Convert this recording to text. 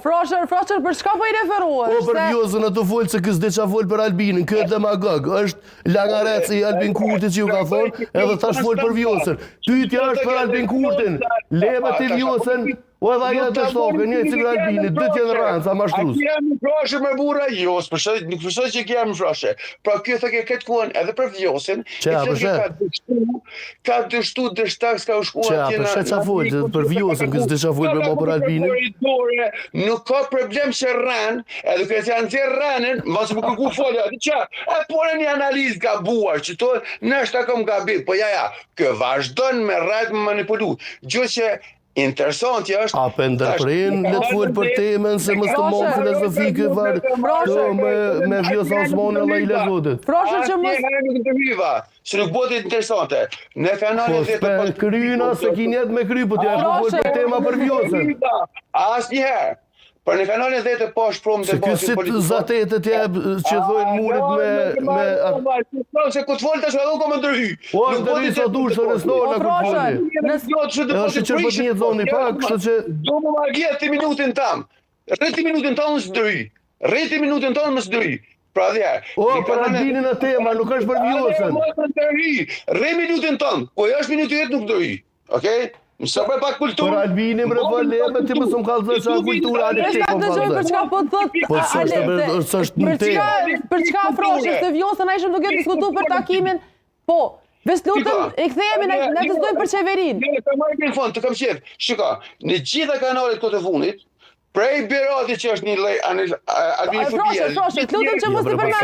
Frosher, për çka po I referohesh? Po për Vjosën atë folë se kësë deqa folë për Albinin, këtë demagog, është lagarec I Albin Kurti që ju ka thonë, edhe tash folë për Vjosën. Pyetja është për Albin Kurtin, lebet I Vjosën, o edhe aja të shtokë, një si për Albinit, dy tjenë ranë, sa mashtrus. A kja më frashe me bura jos, nuk përshoj që kja më frashe. Pra kjo thë ke këtë kuan edhe për Vjosën, ka dështu dështak s'ka u shkuan tjena. Për qa folë, për Vjosën, kësë dësha folë për më për Albinit. Nuk ka problem që ranë, edhe kërës janë zirë ranën, mësë më kërku folja, e pore një analizë gabuar, që to nështë ta kom gabit, po ja, kë vazhdon me rajtë më manipulu. Gjë që interesanti është... A për ndërprin, le të folë për temen, se mës të mund filozofike me Vjosa Osmoni Allah I lezotit. Frosher që mos... Se nuk bëti interesante. Në kanalin dhe të për kryna, se kinjet me kry, po t'ja është folë për tema për Vjosën. As njëherë. Për në kanalin dhe të pash prom të basin politiko... Se kësit zatetet që dhojnë murit me... Se këtë folë të shkallon ka më ndërhy. O, ndërhy sa dur, së nësnojnë a këtë folë. E është që për një zoni pak, kështë që... Do më margjet të minutin tam. Rreti minutin tam mësë ndërhy. Rreti minutin tam mësë ndërhy. Pra dhe o, për Albinin e tema, nuk është për Vjosën. Rre minutin tam, po është minutin jetë nuk ndërhy. Okej? Mësë për pak kulturë. Për Albinim rëvëlleme, ti mësë më kalëzë që a kulturë ale te kom kalëzë. Për çka po thot së është në temë. Për çka Frosher, se Vjosën a ishëm duke diskutu për takimin, po, veslutëm, I kthehemi, ne të zdojmë për qeverin. Të marrë në fond, të kam qetë. Shika, në gjitha kanalet këtë të funit, prej Birati që është një lej, Albini Fubia. Frosher, të lutem që mos t'i përmend